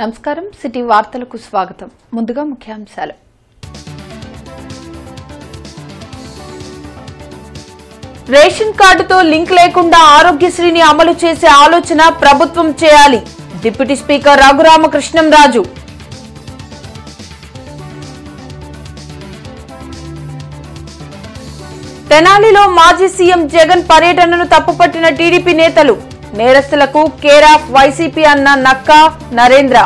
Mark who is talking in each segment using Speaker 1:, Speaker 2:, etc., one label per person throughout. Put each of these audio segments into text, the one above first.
Speaker 1: నమస్కారం సిటీ వార్తలకు స్వాగతం. ముందుగా ముఖ్యాంశాలు. రేషన్ కార్డుతో లింక్ లేకుండా ఆరోగ్యశ్రీని అమలు చేసే ఆలోచన ప్రభుత్వం చేయాలి. Deputy speaker Raghurama Krishnam Raju. తెనాలిలో మాజీ సీఎం జగన్ పర్యటనను తప్పుపట్టిన టీడీపీ నేతలు. నేరస్తులకు కేర్ ఆఫ్ వైసీపీ అన్న నక్కా నరేంద్ర.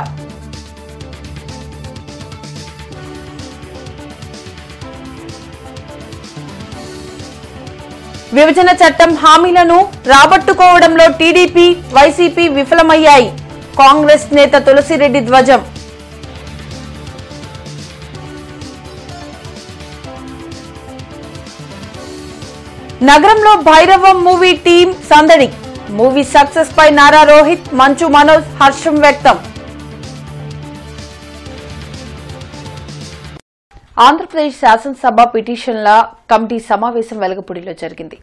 Speaker 1: విభజన చట్టం హామీలను రాబట్టుకోవడంలో టీడీపీ వైసీపీ విఫలమయ్యాయి. కాంగ్రెస్ నేత తులసిరెడ్డి ధ్వజం. నగరంలో భైరవం మూవీ టీం సందడి. మూవీ సక్సెస్ పై నారా రోహిత్, మంచు మనోజ్ హర్షం వ్యక్తం. ఆంధ్రప్రదేశ్ శాసనసభ పిటిషన్ల కమిటీ సమావేశం వెలగపూడిలో జరిగింది.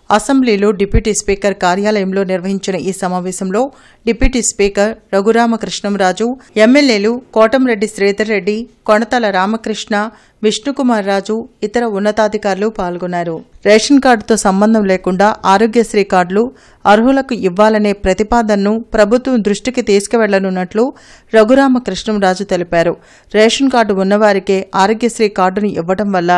Speaker 2: అసెంబ్లీలో డిప్యూటీ స్పీకర్ కార్యాలయంలో నిర్వహించిన ఈ సమావేశంలో డిప్యూటీ స్పీకర్ రఘురామకృష్ణంరాజు, ఎమ్మెల్యేలు కోటంరెడ్డి శ్రీధర్ రెడ్డి, కొణతాల రామకృష్ణ, విష్ణుకుమార్ రాజు, ఇతర ఉన్నతాధికారులు పాల్గొన్నారు. రేషన్ కార్డుతో సంబంధం లేకుండా ఆరోగ్యశ్రీ కార్డులు అర్హులకు ఇవ్వాలనే ప్రతిపాదనను ప్రభుత్వం దృష్టికి తీసుకువెళ్లనున్నట్లు రఘురామకృష్ణంరాజు తెలిపారు. రేషన్ కార్డు ఉన్నవారికే ఆరోగ్యశ్రీ కార్డును ఇవ్వడం వల్ల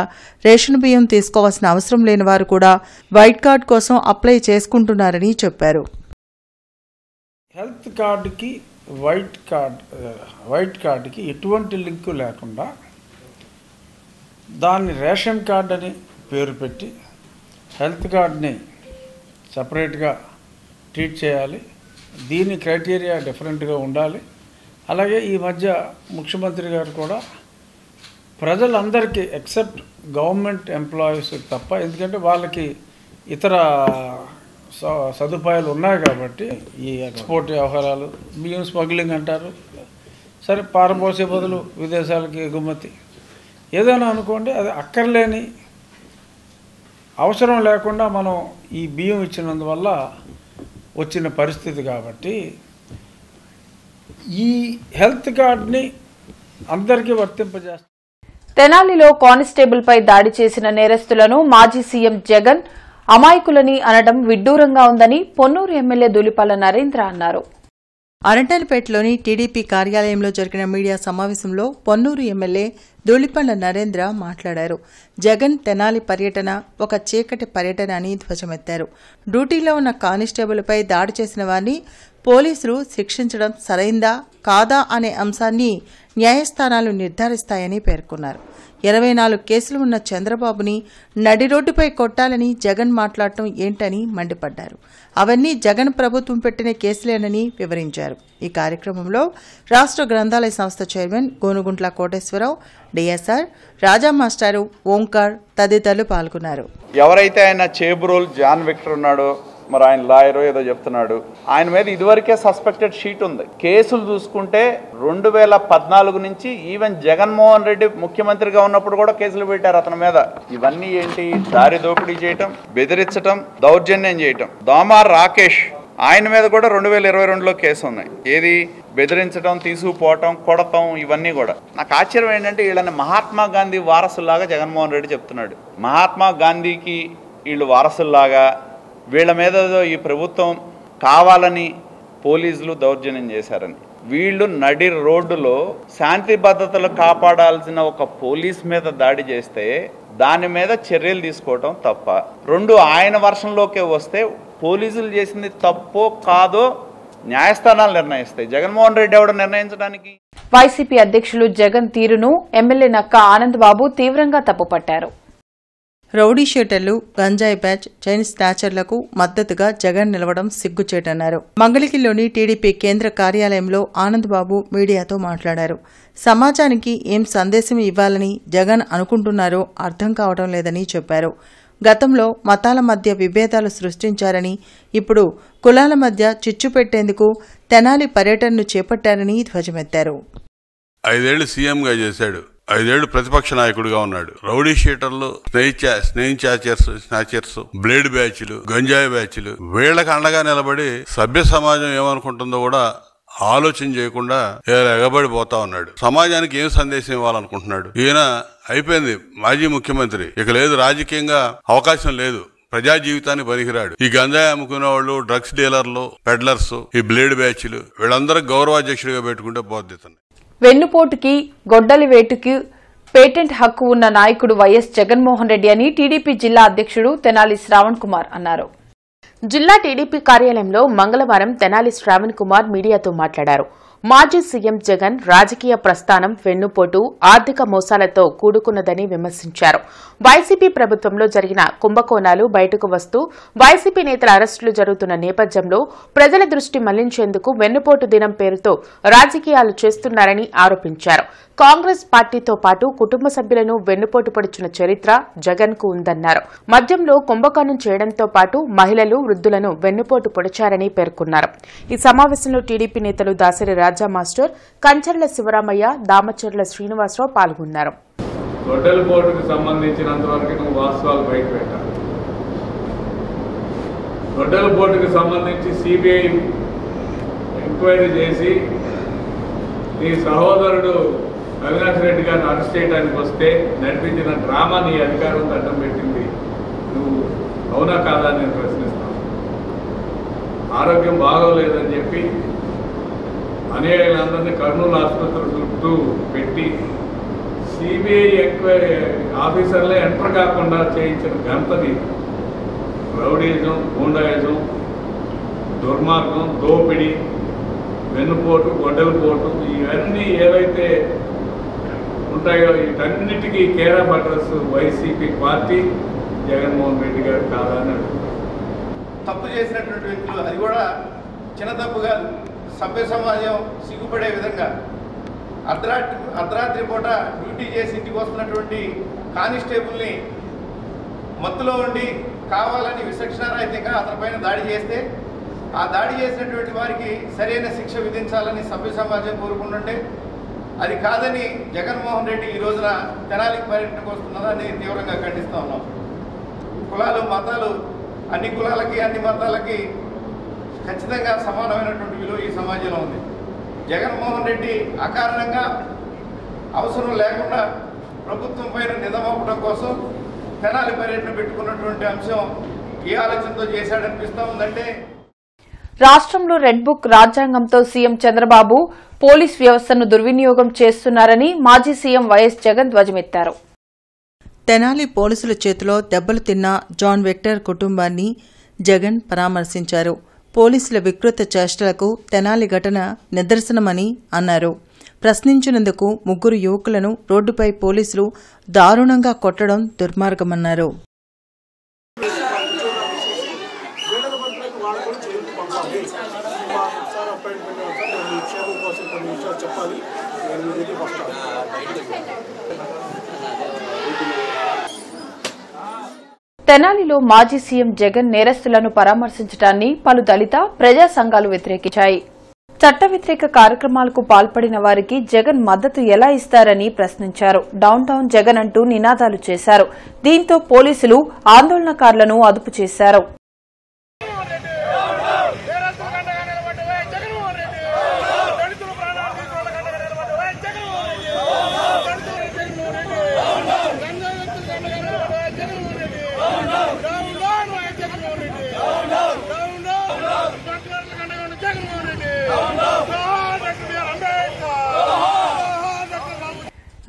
Speaker 2: రేషన్ బియ్యం తీసుకోవాల్సిన అవసరం లేని వారు కూడా వైట్ కార్డు కోసం అప్లై చేసుకుంటున్నారని చెప్పారు.
Speaker 3: హెల్త్ కార్డుకి వైట్ కార్డుకి ఎటువంటి లింకు లేకుండా దాన్ని రేషన్ కార్డు అని పేరు పెట్టి హెల్త్ కార్డుని సపరేట్గా ట్రీట్ చేయాలి. దీని క్రైటీరియా డిఫరెంట్గా ఉండాలి. అలాగే ఈ మధ్య ముఖ్యమంత్రి గారు కూడా ప్రజలందరికీ ఎక్సెప్ట్ గవర్నమెంట్ ఎంప్లాయీస్ తప్ప, ఎందుకంటే వాళ్ళకి ఇతర సదుపాయాలు ఉన్నాయి కాబట్టి ఈ ఎక్స్పోర్ట్ వ్యవహారాలు, బియ్యం స్మగ్లింగ్ అంటారు, సరే పారబోసే బదులు విదేశాలకి ఎగుమతి ఏదైనా అనుకోండి, అది అక్కర్లేని అవసరం లేకుండా మనం ఈ బియ్యం ఇచ్చినందువల్ల వచ్చిన పరిస్థితి కాబట్టి ఈ హెల్త్ కార్డ్ని అందరికీ వర్తింపజేస్తారు.
Speaker 1: తెనాలిలో కానిస్టేబుల్ పై దాడి చేసిన నేరస్తులను మాజీ సీఎం జగన్ అమాయకులని అనడం విడ్డూరంగా ఉందని పొన్నూరు ఎమ్మెల్యే ధూళిపాల నరేంద్ర అన్నారు.
Speaker 2: అరంటల్పేటలోని టీడీపీ కార్యాలయంలో జరిగిన మీడియా సమావేశంలో పొన్నూరు ఎమ్మెల్యే ధూళిపాల నరేంద్ర మాట్లాడారు. జగన్ తెనాలి పర్యటన ఒక చీకటి పర్యటన అని ధ్వజమెత్తారు. డ్యూటీలో ఉన్న కానిస్టేబుల్పై దాడి చేసిన వారిని పోలీసులు శిక్షించడం సరైందా కాదా అనే అంశాన్ని న్యాయస్థానాలు నిర్ధారిస్తాయని పేర్కొన్నారు. 24 కేసులు ఉన్న చంద్రబాబుని నడి రోడ్డుపై కొట్టాలని జగన్ మాట్లాడటం ఏంటని మండిపడ్డారు. అవన్నీ జగన్ ప్రభుత్వం పెట్టిన కేసులేనని వివరించారు. ఈ కార్యక్రమంలో రాష్ట్ర గ్రంథాలయ సంస్థ చైర్మన్ గోనుగుంట్ల కోటేశ్వరరావు, డిఎస్ఆర్, రాజా మాస్టారు, ఓంకార్ తదితరులు పాల్గొన్నారు.
Speaker 4: ఎవరైతే ఆయన చేబ్రోల్ జాన్ విక్టర్ ఉన్నాడో, మరి ఆయన లాయరో ఏదో చెప్తున్నాడు, ఆయన మీద ఇదివరకే సస్పెక్టెడ్ షీట్ ఉంది. కేసులు చూసుకుంటే 2014 నుంచి ఈవెన్ జగన్మోహన్ రెడ్డి ముఖ్యమంత్రిగా ఉన్నప్పుడు కూడా కేసులు పెట్టారు అతని మీద. ఇవన్నీ ఏంటి? దారి దోపిడీ చేయటం, బెదిరించటం, దౌర్జన్యం చేయటం. దోమార్ రాకేష్ ఆయన మీద కూడా 2022లో కేసు ఉన్నాయి. ఏది? బెదిరించడం, తీసుకుపోవటం, కొడటం, ఇవన్నీ కూడా. నాకు ఆశ్చర్యం ఏంటంటే వీళ్ళని మహాత్మా గాంధీ వారసుల్లాగా జగన్మోహన్ రెడ్డి చెప్తున్నాడు. మహాత్మా గాంధీకి వీళ్ళు వారసుల్లాగా వీళ్ళ మీద ఈ ప్రభుత్వం కావాలని పోలీసులు దౌర్జన్యం చేశారని. వీళ్ళు నడి రోడ్డులో శాంతి భద్రతలు కాపాడాల్సిన ఒక పోలీస్ మీద దాడి చేస్తే దాని మీద చర్యలు తీసుకోవటం తప్ప. 2 ఆయన వర్షంలోకే వస్తే పోలీసులు చేసింది తప్పో కాదో న్యాయస్థానాలు నిర్ణయిస్తాయి. జగన్మోహన్ రెడ్డి ఎవడు నిర్ణయించడానికి?
Speaker 1: వైసీపీ అధ్యక్షులు జగన్ తీరును ఎమ్మెల్యే నక్కా ఆనందబాబు తీవ్రంగా తప్పుపట్టారు.
Speaker 2: రౌడీ షీటర్లు, గంజాయి బ్యాచ్, చైన్ స్నాచర్లకు మద్దతుగా జగన్ నిలవడం సిగ్గుచేటన్నారు. మంగళగిరిలోని టీడీపీ కేంద్ర కార్యాలయంలో ఆనందబాబు మీడియాతో మాట్లాడారు. సమాజానికి ఏం సందేశం ఇవ్వాలని జగన్ అనుకుంటున్నారో అర్థం కావడం లేదని చెప్పారు. గతంలో మతాల మధ్య విభేదాలు సృష్టించారని, ఇప్పుడు కులాల మధ్య చిచ్చు పెట్టేందుకు తెనాలి పర్యటనను చేపట్టారని ధ్వజమెత్తారు.
Speaker 5: 5 ఏళ్లు సీఎంగా చేశాడు. 5 ఏళ్లు ప్రతిపక్ష నాయకుడిగా ఉన్నాడు. రౌడీ షీటర్లు, స్నేచర్స్, బ్లేడ్ బ్యాచ్లు, గంజాయి బ్యాచ్లు, వీళ్లకు అండగా నిలబడి సభ్య సమాజం ఏమనుకుంటుందో కూడా ఆలోచన చేయకుండా ఎగబడిపోతా ఉన్నాడు. సమాజానికి ఏం సందేశం ఇవ్వాలనుకుంటున్నాడు? ఈయన అయిపోయింది మాజీ ముఖ్యమంత్రి, ఇక లేదు రాజకీయంగా అవకాశం లేదు, ప్రజా జీవితాన్ని పనికిరాడు. ఈ గంజాయి అమ్ముకునే వాళ్ళు, డ్రగ్స్ డీలర్లు, పెడ్లర్స్, ఈ బ్లేడ్ బ్యాచ్లు వీళ్ళందరూ గౌరవాధ్యక్షుడిగా పెట్టుకుంటే బాధ్యతని.
Speaker 1: వెన్నుపోటుకి గొడ్డలి వేటుకి పేటెంట్ హక్కు ఉన్న నాయకుడు వైఎస్ జగన్మోహన్ రెడ్డి అని టీడీపీ జిల్లా అధ్యక్షుడు తెనాలి శ్రావణ్ కుమార్ అన్నారు. జిల్లా టీడీపీ కార్యాలయంలో మంగళవారం తెనాలి శ్రావణ్ కుమార్ మీడియాతో మాట్లాడారు. మాజీ సీఎం జగన్ రాజకీయ ప్రస్థానం వెన్నుపోటు, ఆర్థిక మోసాలతో కూడుకున్నదని విమర్శించారు. వైసీపీ ప్రభుత్వంలో జరిగిన కుంభకోణాలు బయటకు వస్తూ వైసీపీ నేతల అరెస్టులు జరుగుతున్న నేపథ్యంలో ప్రజల దృష్టి మళ్లించేందుకు వెన్నుపోటు దినం పేరుతో రాజకీయాలు చేస్తున్నారని ఆరోపించారు. కాంగ్రెస్ పార్టీతో పాటు కుటుంబ సభ్యులను వెన్నుపోటు పొడిచిన చరిత్ర జగన్ కు ఉందన్నారు. మద్యంలో కుంభకోణం చేయడంతో పాటు మహిళలు, వృద్ధులను వెన్నుపోటు పొడిచారని పేర్కొన్నారు. ఈ సమావేశంలో టీడీపీ నేతలు దాసరి రాజా మాస్టర్, కంచర్ల శివరామయ్య, దామచర్ల శ్రీనివాసరావు పాల్గొన్నారు.
Speaker 6: గొడ్డలిపోటుకు సంబంధించినంత వరకు నువ్వు వాస్తవాలు బయట పెట్టాలి. గొడ్డలిపోటుకు సంబంధించి సిబిఐ ఎంక్వైరీ చేసి నీ సహోదరుడు అవినాష్ రెడ్డి గారిని అరెస్ట్ చేయడానికి వస్తే నడిపించిన డ్రామా నీ అధికారంతో అడ్డం పెట్టింది. నువ్వు అవునా కాదా నేను ప్రశ్నిస్తాను. ఆరోగ్యం బాగోలేదని చెప్పి అనుయాయులందరినీ కర్నూలు ఆసుపత్రి చుట్టూ పెట్టి సిబిఐ ఎంక్వైరీ ఆఫీసర్లే ఎంటర్ కాకుండా చేయించిన ఘనతని రౌడీజం, గూండాయిజం, దుర్మార్గం, దోపిడీ, వెన్నుపోటు, గొడ్డలిపోటు ఇవన్నీ ఏవైతే ఉంటాయో వీటన్నిటికీ care of address YCP party, Jaganmohan Reddy గారు కాదని అడుగుతున్నారు.
Speaker 7: తప్పు చేసినటువంటి వ్యక్తులు, అది కూడా చిన్న తప్పుగా సభ్య సమాజం సిగ్గుపడే విధంగా అర్ధరాత్రి పూట డ్యూటీ చేసి ఇంటికి వస్తున్నటువంటి కానిస్టేబుల్ని మత్తులో ఉండి కావాలని విచక్షణారహితంగా అతనిపైన దాడి చేస్తే ఆ దాడి చేసినటువంటి వారికి సరైన శిక్ష విధించాలని సభ్య సమాజం కోరుకుంటుంటే అది కాదని జగన్మోహన్ రెడ్డి ఈ రోజున తెనాలికి పర్యటనకు వస్తున్నదాన్ని తీవ్రంగా ఖండిస్తూ ఉన్నాం. కులాలు, మతాలు, అన్ని కులాలకి అన్ని మతాలకి ఖచ్చితంగా సమానమైనటువంటి విలువ ఈ సమాజంలో ఉంది. జగన్మోహన్ రెడ్డి అకారణంగా అవసరం లేకుండా ప్రభుత్వం పైన నిజమవ్వడం కోసం తెనాలి పర్యటన పెట్టుకున్నటువంటి అంశం ఏ ఆలోచనతో చేశాడనిపిస్తూ ఉందంటే,
Speaker 1: రాష్ట్రంలో రెడ్ బుక్ రాజ్యాంగంతో సీఎం చంద్రబాబు పోలీస్ వ్యవస్థను దుర్వినియోగం చేస్తున్నారని మాజీ సీఎం వైఎస్ జగన్ ధ్వజమెత్తారు.
Speaker 2: తెనాలి పోలీసుల చేతిలో దెబ్బలు తిన్న జాన్ విక్టర్ కుటుంబాన్ని జగన్ పరామర్శించారు. పోలీసుల వికృత చేష్టలకు తెనాలి ఘటన నిదర్శనమని అన్నారు. ప్రశ్నించినందుకు 3 యువకులను రోడ్డుపై పోలీసులు దారుణంగా కొట్టడం దుర్మార్గమన్నారు.
Speaker 1: తెనాలిలో మాజీ సీఎం జగన్ నేరస్తులను పరామర్శించడాన్ని పలు దళిత ప్రజా సంఘాలు వ్యతిరేకించాయి. చట్ట వ్యతిరేక కార్యక్రమాలకు పాల్పడిన వారికి జగన్ మద్దతు ఎలా ఇస్తారని ప్రశ్నించారు. డౌన్ టౌన్ జగన్ అంటూ నినాదాలు చేశారు. దీంతో పోలీసులు ఆందోళనకారులను అదుపు చేశారు.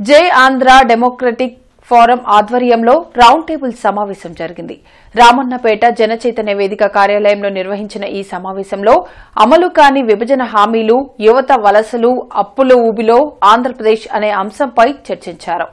Speaker 1: జై ఆంధ్ర డెమోక్రటిక్ ఫోరం ఆధ్వర్యంలో రౌండ్ టేబుల్ సమావేశం జరిగింది. రామన్నపేట జనచైతన్య వేదిక కార్యాలయంలో నిర్వహించిన ఈ సమావేశంలో అమలు కాని విభజన హామీలు, యువత వలసలు, అప్పుల ఊబిలో ఆంధ్రప్రదేశ్ అనే అంశంపై చర్చించారు.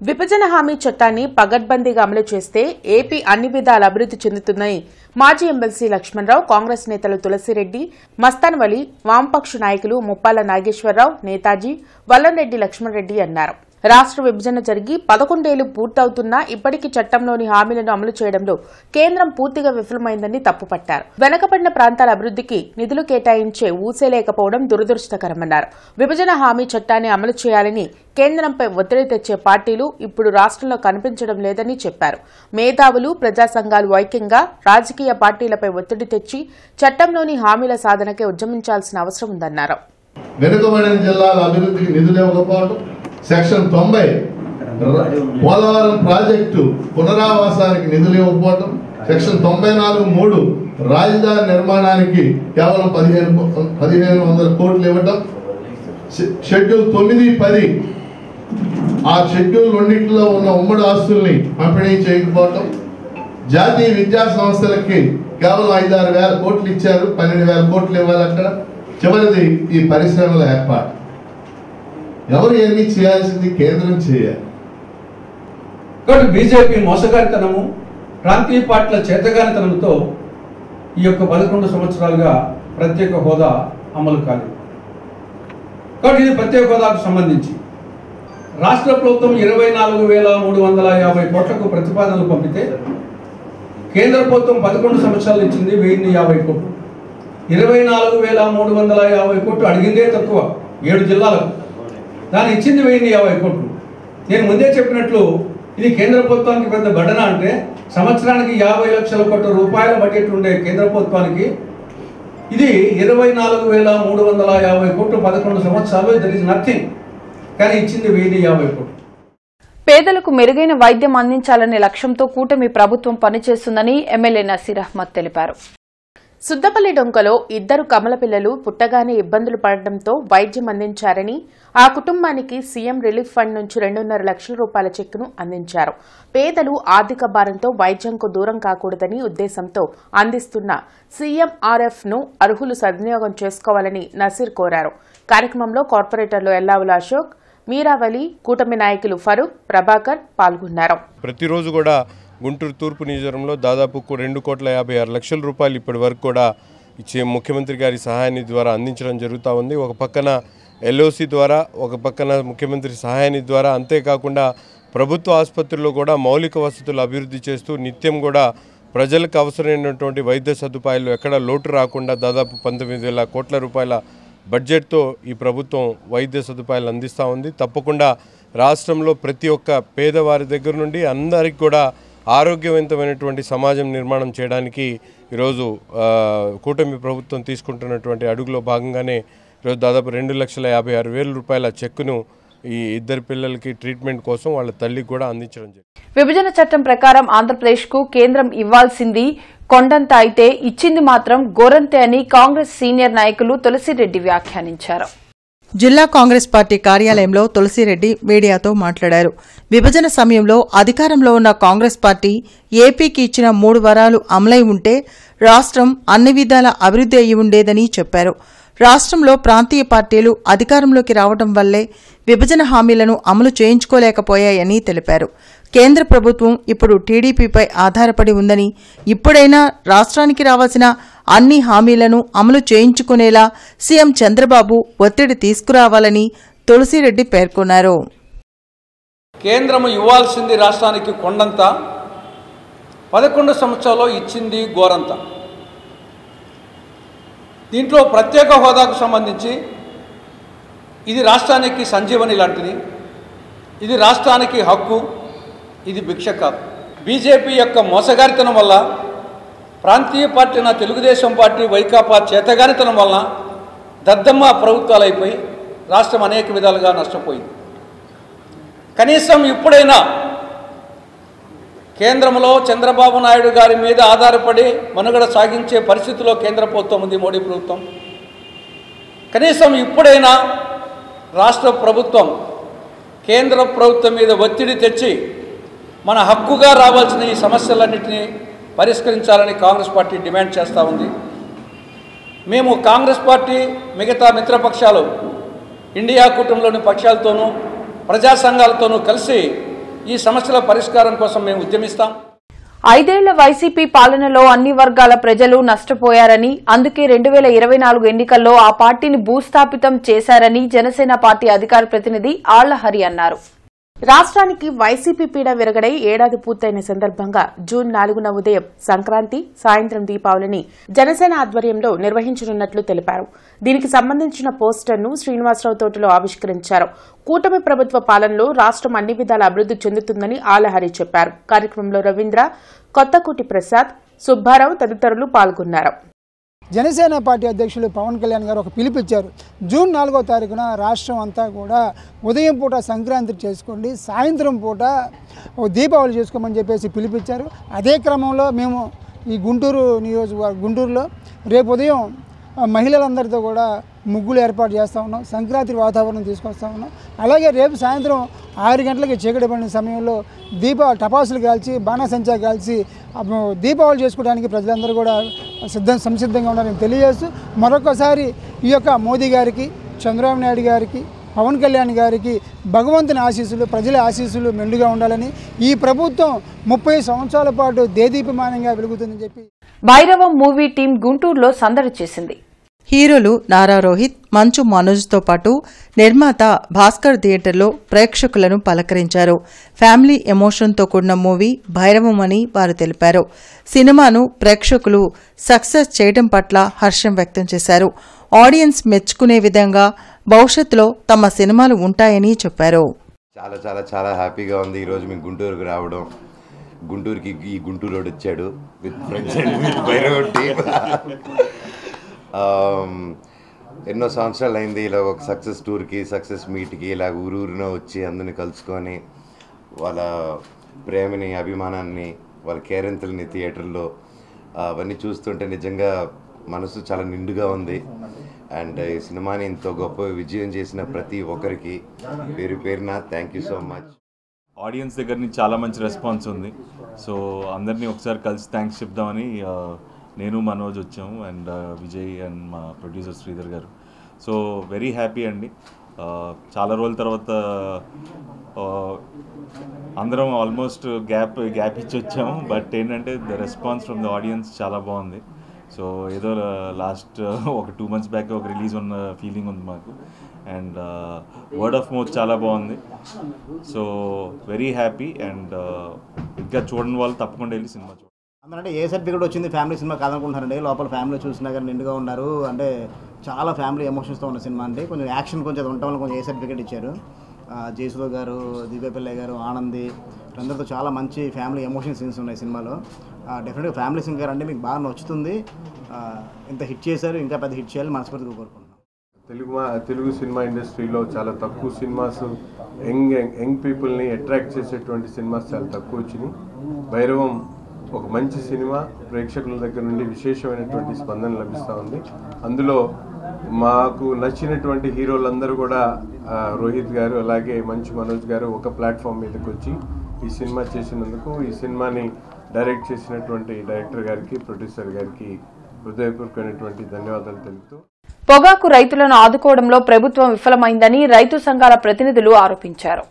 Speaker 1: విభజన హామీ చట్టాన్ని పగడ్బందీగా అమలు చేస్తే ఏపీ అన్ని విధాల అభివృద్ది చెందుతుందని మాజీ ఎమ్మెల్సీ లక్ష్మణరావు, కాంగ్రెస్ నేతలు తులసిరెడ్డి, మస్తాన్ వలి, వామపక్ష నాయకులు ముప్పాల నాగేశ్వరరావు, నేతాజీ, వల్లంరెడ్డి లక్ష్మణరెడ్డి అన్నారు. రాష్ట్ర విభజన జరిగి 11 ఏళ్లు పూర్తవుతున్నా ఇప్పటికీ చట్టంలోని హామీలను అమలు చేయడంలో కేంద్రం పూర్తిగా విఫలమైందని తప్పుపట్టారు. వెనుకబడిన ప్రాంతాల అభివృద్ధికి నిధులు కేటాయించే ఊసే లేకపోవడం దురదృష్టకరమన్నారు. విభజన హామీ చట్టాన్ని అమలు చేయాలని కేంద్రంపై ఒత్తిడి తెచ్చే పార్టీలు ఇప్పుడు రాష్ట్రంలో కనిపించడం లేదని చెప్పారు. మేధావులు, ప్రజా సంఘాలు ఐక్యంగా రాజకీయ పార్టీలపై ఒత్తిడి తెచ్చి చట్టంలోని హామీల సాధనకే ఉద్యమించాల్సిన అవసరం ఉందన్నారు.
Speaker 8: వెనుకబడిన జిల్లాల అభివృద్ధికి నిధులు ఇవ్వకపోవడం, సెక్షన్ 90 పోలవరం ప్రాజెక్టు పునరావాసానికి నిధులు ఇవ్వకపోవడం, సెక్షన్ 94(3) రాజధాని నిర్మాణానికి కేవలం 1500 కోట్లు ఇవ్వటం, షెడ్యూల్ 9, 10 ఆ షెడ్యూల్ రెండింటిలో ఉన్న ఉమ్మడి ఆస్తుల్ని పంపిణీ చేయకపోవటం, జాతీయ విద్యా సంస్థలకి కేవలం 5-6 వేల కోట్లు ఇచ్చారు, 12,000 కోట్లు ఇవ్వాలి అక్కడ. చివరిది ఈ పరిశ్రమల ఏర్పాటు. ఎవరు ఎన్ని చేయాల్సింది కేంద్రం చేయాలి.
Speaker 9: కాబట్టి బీజేపీ మోసగారితనము, ప్రాంతీయ పార్టీల చేతగానితనంతో ఈ యొక్క 11 సంవత్సరాలుగా ప్రత్యేక హోదా అమలు కాలేదు. కాబట్టి ఇది ప్రత్యేక హోదాకు సంబంధించి రాష్ట్ర ప్రభుత్వం 24,350 కోట్లకు ప్రతిపాదనలు పంపితే కేంద్ర ప్రభుత్వం 11 సంవత్సరాలు ఇచ్చింది 1,050 కోట్లు. 24,350 కోట్లు అడిగిందే తక్కువ 7 జిల్లాలకు. దాన్ని ఇచ్చింది 1,050 కోట్లు. నేను ముందే చెప్పినట్లు ఇది కేంద్ర ప్రభుత్వానికి పెద్ద బడన. అంటే సంవత్సరానికి 50 లక్షల కోట్ల రూపాయల బడ్జెట్ ఉండే కేంద్ర ప్రభుత్వానికి ఇది 24,350 కోట్లు 11 సంవత్సరాలు. That is nothing. కానీ ఇచ్చింది 1,050 కోట్లు.
Speaker 1: పేదలకు మెరుగైన వైద్యం అందించాలనే లక్ష్యంతో కూటమి ప్రభుత్వం పనిచేస్తుందని ఎమ్మెల్యే నసీర్ అహ్మద్ తెలిపారు. సుద్దపల్లి డొంకలో 2 కమల పిల్లలు పుట్టగానే ఇబ్బందులు పడడంతో వైద్యం అందించారని, ఆ కుటుంబానికి సీఎం రిలీఫ్ ఫండ్ నుంచి 2.5 లక్షల రూపాయల చెక్కును అందించారు. పేదలు ఆర్థిక భారంతో వైద్యంకు దూరం కాకూడదని ఉద్దేశంతో అందిస్తున్న సీఎంఆర్ఎఫ్ ను అర్హులు సద్వినియోగం చేసుకోవాలని నసీర్ కోరారు. కార్యక్రమంలో కార్పొరేటర్లు ఎల్లావుల అశోక్, మీరావలి, కూటమి నాయకులు ఫరూక్, ప్రభాకర్ పాల్గొన్నారు.
Speaker 10: ప్రతిరోజు కూడా గుంటూరు తూర్పు నియోజకవర్గంలో దాదాపు 2,56,00,000 రూపాయలు ఇప్పటి వరకు కూడా ముఖ్యమంత్రి గారి సహాయానిధి ద్వారా అందించడం జరుగుతూ ఉంది. ఒక పక్కన ఎల్ఓసి ద్వారా, ఒక పక్కన ముఖ్యమంత్రి సహాయానిధి ద్వారా, అంతేకాకుండా ప్రభుత్వ ఆసుపత్రుల్లో కూడా మౌలిక వసతులు అభివృద్ధి చేస్తూ నిత్యం కూడా ప్రజలకు అవసరమైనటువంటి వైద్య సదుపాయాలు ఎక్కడ లోటు రాకుండా దాదాపు 19,000 కోట్ల రూపాయల బడ్జెట్తో ఈ ప్రభుత్వం వైద్య సదుపాయాలు అందిస్తూ ఉంది. తప్పకుండా రాష్ట్రంలో ప్రతి ఒక్క పేదవారి దగ్గర నుండి అందరికీ కూడా ఆరోగ్యవంతమైనటువంటి సమాజం నిర్మాణం చేయడానికి ఈరోజు కూటమి ప్రభుత్వం తీసుకుంటున్నటువంటి అడుగులో భాగంగానే ఈరోజు దాదాపు 2,56,000 రూపాయల చెక్కును ఈ 2 పిల్లలకి ట్రీట్మెంట్ కోసం వాళ్ళ తల్లికి కూడా అందించడం జరిగింది.
Speaker 1: విభజన చట్టం ప్రకారం ఆంధ్రప్రదేశ్ కు కేంద్రం ఇవ్వాల్సింది కొండంత అయితే ఇచ్చింది మాత్రం గోరంతే అని కాంగ్రెస్ సీనియర్ నాయకులు తులసిరెడ్డి వ్యాఖ్యానించారు.
Speaker 2: జిల్లా కాంగ్రెస్ పార్టీ కార్యాలయంలో తులసిరెడ్డి మీడియాతో మాట్లాడారు. విభజన సమయంలో అధికారంలో ఉన్న కాంగ్రెస్ పార్టీ ఏపీకి ఇచ్చిన 3 వరాలు అమలై ఉంటే రాష్ట్రం అన్ని విధాల అభివృద్ధి అయి ఉండేదని చెప్పారు. రాష్ట్రంలో ప్రాంతీయ పార్టీలు అధికారంలోకి రావడం వల్లే విభజన హామీలను అమలు చేయించుకోలేకపోయాయని తెలిపారు. కేంద్ర ప్రభుత్వం ఇప్పుడు టీడీపీపై ఆధారపడి ఉందని, ఇప్పుడైనా రాష్ట్రానికి రావాల్సిన అన్ని హామీలను అమలు చేయించుకునేలా సీఎం చంద్రబాబు ఒత్తిడి తీసుకురావాలని తులసిరెడ్డి పేర్కొన్నారు.
Speaker 9: కేంద్రం ఇవ్వాల్సింది రాష్ట్రానికి కొండంత, 11 సంవత్సరాల్లో ఇచ్చింది గోరంత. దీంట్లో ప్రత్యేక హోదాకు సంబంధించి ఇది రాష్ట్రానికి సంజీవని లాంటిది, ఇది రాష్ట్రానికి హక్కు, ఇది భిక్ష కాదు. బీజేపీ యొక్క మోసగారితనం వల్ల, ప్రాంతీయ పార్టీ తెలుగుదేశం పార్టీ వైకాపా చేతగానితనం వలన దద్దమ్మ ప్రభుత్వాలు అయిపోయి రాష్ట్రం అనేక విధాలుగా నష్టపోయింది. కనీసం ఇప్పుడైనా కేంద్రంలో చంద్రబాబు నాయుడు గారి మీద ఆధారపడి మనుగడ సాగించే పరిస్థితిలో కేంద్ర ప్రభుత్వం ఉంది, మోడీ ప్రభుత్వం. కనీసం ఇప్పుడైనా రాష్ట్ర ప్రభుత్వం కేంద్ర ప్రభుత్వం మీద ఒత్తిడి తెచ్చి మన హక్కుగా రావాల్సిన ఈ సమస్యలన్నింటినీ పరిష్కరించాలని కాంగ్రెస్ పార్టీ డిమాండ్ చేస్తూ ఉంది. మేము కాంగ్రెస్ పార్టీ మిగతా మిత్రపక్షాలు ఇండియా కూటమిలోని పక్షాలతోనూ ప్రజా సంఘాలతోనూ కలిసి ఈ సమస్యల పరిష్కారం కోసం మేము ఉద్యమిస్తాం.
Speaker 1: 5 ఏళ్ల వైసీపీ పాలనలో అన్ని వర్గాల ప్రజలు నష్టపోయారని, అందుకే 2024 ఎన్నికల్లో ఆ పార్టీని భూస్థాపితం చేశారని జనసేన పార్టీ అధికార ప్రతినిధి ఆళ్ల హరి అన్నారు. రాష్ట్రానికి వైసీపీ పీడ విరగడై ఏడాది పూర్తయిన సందర్భంగా జూన్ 4న ఉదయం సంక్రాంతి, సాయంత్రం దీపావళిని జనసేన ఆధ్వర్యంలో నిర్వహించనున్నట్లు తెలిపారు. దీనికి సంబంధించిన పోస్టర్ను శ్రీనివాసరావు తోటలో ఆవిష్కరించారు. కూటమి ప్రభుత్వ పాలనలో రాష్ట్రం అన్ని విధాల అభివృద్ది చెందుతుందని ఆలహరి చెప్పారు. కార్యక్రమంలో రవీంద్ర, కొత్తకోటి ప్రసాద్, సుబ్బారావు తదితరులు పాల్గొన్నారు.
Speaker 11: జనసేన పార్టీ అధ్యక్షులు పవన్ కళ్యాణ్ గారు ఒక పిలుపిచ్చారు. జూన్ 4వ తారీఖున రాష్ట్రం అంతా కూడా ఉదయం పూట సంక్రాంతి చేసుకోండి, సాయంత్రం పూట దీపావళి చేసుకోమని చెప్పేసి పిలిపించారు. అదే క్రమంలో మేము ఈ గుంటూరులో రేపు ఉదయం మహిళలందరితో కూడా ముగ్గులు ఏర్పాటు చేస్తూ ఉన్నాం, సంక్రాంతి వాతావరణం తీసుకొస్తూ ఉన్నాం. అలాగే రేపు సాయంత్రం 6 గంటలకి చీకటి పడిన సమయంలో టపాసులు కాల్చి, బాణాసంచా కాల్చి దీపావళి చేసుకోవడానికి ప్రజలందరూ కూడా సంసిద్ధంగా ఉన్నారని తెలియజేస్తూ మరొకసారి ఈ యొక్క మోదీ గారికి, చంద్రబాబు నాయుడు గారికి, పవన్ కళ్యాణ్ గారికి భగవంతుని ఆశీస్సులు, ప్రజల ఆశీస్సులు మెండుగా ఉండాలని, ఈ ప్రభుత్వం 30 సంవత్సరాల పాటు దేదీప్యమానంగా వెలుగుతుందని చెప్పి
Speaker 1: భైరవం మూవీ టీం గుంటూరులో సందడి చేసింది.
Speaker 2: హీరోలు నారా రోహిత్, మంచు మనోజ్తో పాటు నిర్మాత భాస్కర్ థియేటర్లో ప్రేక్షకులను పలకరించారు. ఫ్యామిలీ ఎమోషన్తో కూడిన మూవీ భైరవం అని వారు తెలిపారు. సినిమాను ప్రేక్షకులు సక్సెస్ చేయడం పట్ల హర్షం వ్యక్తం చేశారు. ఆడియన్స్ మెచ్చుకునే విధంగా భవిష్యత్తులో తమ సినిమాలు ఉంటాయని చెప్పారు.
Speaker 12: చాలా చాలా చాలా హ్యాపీగా ఉంది ఈరోజు మేము గుంటూరుకు రావడం. గుంటూరుకి ఈ గుంటూరు రోడ్ వచ్చాడు with friends and with Bhairavam team. ఎన్నో సంవత్సరాలు అయింది ఇలా ఒక సక్సెస్ టూర్కి, సక్సెస్ మీట్కి ఇలా ఊరూరిన వచ్చి అందరిని కలుసుకొని వాళ్ళ ప్రేమని, అభిమానాన్ని, వాళ్ళ కేరింతల్ని థియేటర్లో అవన్నీ చూస్తుంటే నిజంగా మనసు చాలా నిండుగా ఉంది. అండ్ ఈ సినిమాని ఇంత గొప్ప విజయం చేసిన ప్రతి ఒక్కరికి పేరు పేరున thank you so much.
Speaker 13: Audience దగ్గర నుంచి చాలా మంచి రెస్పాన్స్ ఉంది. సో అందరినీ ఒకసారి కలిసి థ్యాంక్స్ చెప్దామని నేను మనోజ్ వచ్చాము అండ్ విజయ్ అండ్ మా ప్రొడ్యూసర్ శ్రీధర్ గారు. సో వెరీ హ్యాపీ అండి. చాలా రోజుల తర్వాత అందరం ఆల్మోస్ట్ గ్యాప్ ఇచ్చి వచ్చాము. బట్ ఏంటంటే the response from the audience చాలా బాగుంది. సో ఏదో లాస్ట్ ఒక 2 months బ్యాక్ ఒక రిలీజ్ ఉన్న ఫీలింగ్ ఉంది మాకు. అండ్ వర్డ్ ఆఫ్ మౌత్ చాలా బాగుంది. So very happy. అండ్ ఇంకా చూడని వాళ్ళు తప్పకుండా వెళ్ళి సినిమా చూడండి.
Speaker 14: అంటే ఏ సర్టిఫికేట్ వచ్చింది ఫ్యామిలీ సినిమా కాదనుకుంటున్నారండి. లోపల ఫ్యామిలీ చూసినా కానీ నిండుగా ఉన్నారు. అంటే చాలా ఫ్యామిలీ ఎమోషన్స్తో ఉన్న సినిమా. అంటే కొంచెం యాక్షన్ కొంచెం ఉండటం వల్ల కొంచెం ఏ సర్టిఫికేట్ ఇచ్చారు. జయసుధ గారు, దివ్యపిల్లయ్య గారు, ఆనంది అందరితో చాలా మంచి ఫ్యామిలీ ఎమోషన్ సీన్స్ ఉన్నాయి సినిమాలో. డెఫినెట్గా ఫ్యామిలీ సింగ్ గారు అంటే మీకు బాగా నచ్చుతుంది. ఇంత హిట్ చేశారు, ఇంకా పెద్ద హిట్ చేయాలని మనస్ఫూర్తిగా కోరుకుంటున్నాం.
Speaker 10: తెలుగు సినిమా ఇండస్ట్రీలో చాలా తక్కువ సినిమాస్ యంగ్ పీపుల్ని అట్రాక్ట్ చేసేటువంటి సినిమాస్ చాలా తక్కువ వచ్చినాయి. భైరవం ఒక మంచి సినిమా, ప్రేక్షకుల దగ్గర నుండి విశేషమైనటువంటి స్పందన లభిస్తూ ఉంది. అందులో మాకు నచ్చినటువంటి హీరోలందరూ కూడా రోహిత్ గారు అలాగే మంచు మనోజ్ గారు ఒక ప్లాట్ఫామ్ మీదకి వచ్చి ఈ సినిమా చేసినందుకు, ఈ సినిమాని డైరెక్ట్ చేసినటువంటి డైరెక్టర్ గారికి, ప్రొడ్యూసర్ గారికి హృదయపూర్వకమైనటువంటి ధన్యవాదాలు తెలుపుతూ
Speaker 1: పొగాకు రైతులను ఆదుకోవడంలో ప్రభుత్వం విఫలమైందని రైతు సంఘాల ప్రతినిధులు ఆరోపించారు.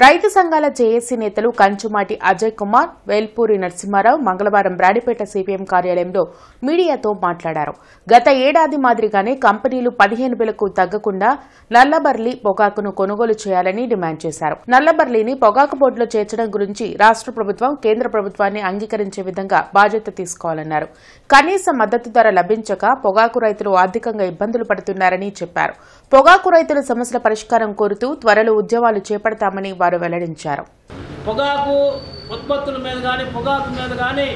Speaker 1: రైతు సంఘాల జేఏసీ నేతలు కంచుమాటి అజయ్ కుమార్, వేల్పూరి నరసింహారావు మంగళవారం బ్రాడిపేట సిపిఎం కార్యాలయంలో మీడియాతో మాట్లాడారు. గత ఏడాది మాదిరిగానే కంపెనీలు 15,000కు తగ్గకుండా నల్లబర్లీ పొగాకును కొనుగోలు చేయాలని డిమాండ్ చేశారు. నల్లబర్లీని పొగాకు బోర్డులో చేర్చడం గురించి రాష్ట్ర ప్రభుత్వం కేంద్ర ప్రభుత్వాన్ని అంగీకరించే విధంగా బాధ్యత తీసుకోవాలన్నారు. కనీస మద్దతు ధర లభించక పొగాకు రైతులు ఆర్థికంగా ఇబ్బందులు పడుతున్నారని చెప్పారు. పొగాకు రైతుల సమస్యల పరిష్కారం కోరుతూ త్వరలో ఉద్యమాలు చేపడతామని వారు వెల్లడించారు.
Speaker 15: పొగాకు ఉత్పత్తుల మీద కానీ, పొగాకు మీద కానీ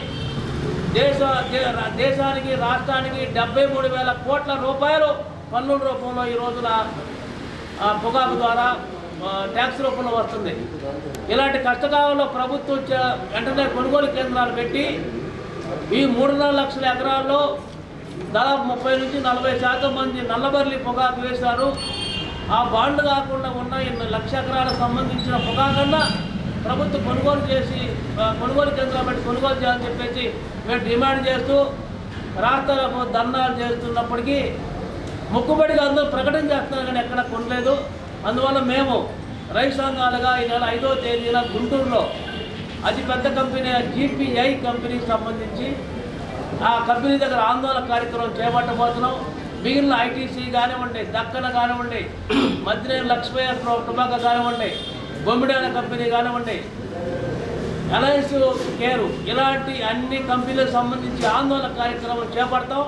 Speaker 15: దేశానికి, రాష్ట్రానికి 73,000 కోట్ల రూపాయలు పన్నుల రూపంలో ఈ రోజున పొగాకు ద్వారా ట్యాక్స్ రూపంలో వస్తుంది. ఇలాంటి కష్టకాలంలో ప్రభుత్వం వెంటనే కొనుగోలు కేంద్రాలు పెట్టి ఈ 3.5 లక్షల ఎకరాల్లో దాదాపు 30 నుంచి 40% మంది నల్లబర్లీ పొగాకు వేశారు. ఆ బాండ్ కాకుండా ఉన్న 1,00,000 ఎకరాలకు సంబంధించిన పొగాకన్నా ప్రభుత్వం కొనుగోలు కేంద్రాలు పెట్టి కొనుగోలు చేయాలని చెప్పేసి మేము డిమాండ్ చేస్తూ రాష్ట్రాలకు ధర్నాలు చేస్తున్నప్పటికీ మొక్కుబడిగా అందరూ ప్రకటన చేస్తున్నారు కానీ ఎక్కడ కొనలేదు. అందువల్ల మేము రైతు సంఘాలుగా ఈ నెల 5వ తేదీన గుంటూరులో అతిపెద్ద కంపెనీ GPI కంపెనీకి సంబంధించి ఆ కంపెనీ దగ్గర ఆందోళన కార్యక్రమం చేపట్టబోతున్నాం. మిగిలిన ITC కానివ్వండి, దక్కన కానివ్వండి, మద్దినేని లక్ష్మయ్య టొబాకో కానివ్వండి, బొమ్మిడాల కంపెనీ కానివ్వండి, అలయన్స్ కేరు, ఇలాంటి అన్ని కంపెనీలకు సంబంధించి ఆందోళన కార్యక్రమం చేపడతాం.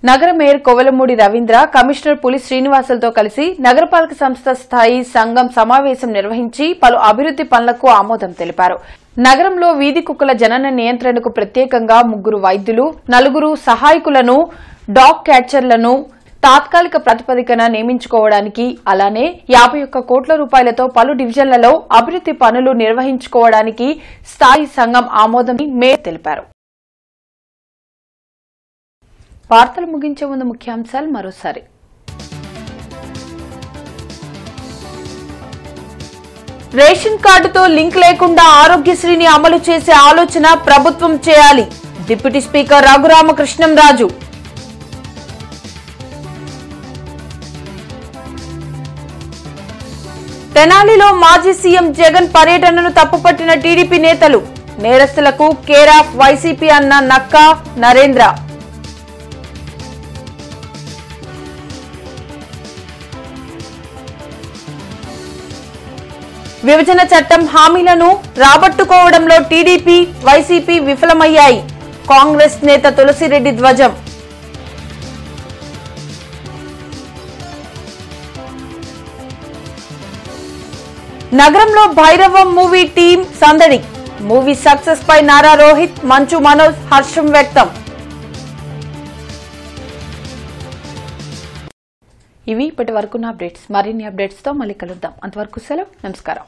Speaker 1: నగర మేయర్ కోవెలమూడి రవీంద్ర కమిషనర్ పులి శ్రీనివాసులతో కలిసి నగరపాలక సంస్థ స్థాయి సంఘం సమావేశం నిర్వహించి పలు అభివృద్ది పనులకు ఆమోదం తెలిపారు. నగరంలో వీధి కుక్కల జనన నియంత్రణకు ప్రత్యేకంగా 3 వైద్యులు, 4 సహాయకులను, డాగ్ క్యాచర్లను తాత్కాలిక ప్రాతిపదికన నియమించుకోవడానికి, అలానే 51 కోట్ల రూపాయలతో పలు డివిజన్లలో అభివృద్ది పనులు నిర్వహించుకోవడానికి స్థాయి సంఘం ఆమోదం మేయర్ తెలిపారు. వార్తలు ముగించే ముందు ముఖ్యాంశాలు మరోసారి. రేషన్ కార్డుతో లింక్ లేకుండా ఆరోగ్యశ్రీని అమలు చేసే ఆలోచన ప్రభుత్వం చేయాలి. Deputy speaker Raghurama Krishnam Raju. తెనాలిలో మాజీ సీఎం జగన్ పర్యటనను తప్పుపట్టిన టీడీపీ నేతలు. నేరస్తులకు కేర్ ఆఫ్ వైసీపీ అన్న నక్కా నరేంద్ర. విభజన చట్టం హామీలను రాబట్టుకోవడంలో టీడీపీ, వైసీపీ విఫలమయ్యాయి. కాంగ్రెస్ నేత తులసిరెడ్డి ధ్వజం. నగరంలో భైరవం మూవీ టీం సందడి. మూవీ సక్సెస్ పై నారా రోహిత్, మంచు మనోజ్ హర్షం వ్యక్తం. ఇవి ఇప్పటి వరకున్న అప్డేట్స్. మరిన్ని అప్డేట్స్ తో మళ్ళీ కలుద్దాం. అంతవరకు సెలవు. నమస్కారం.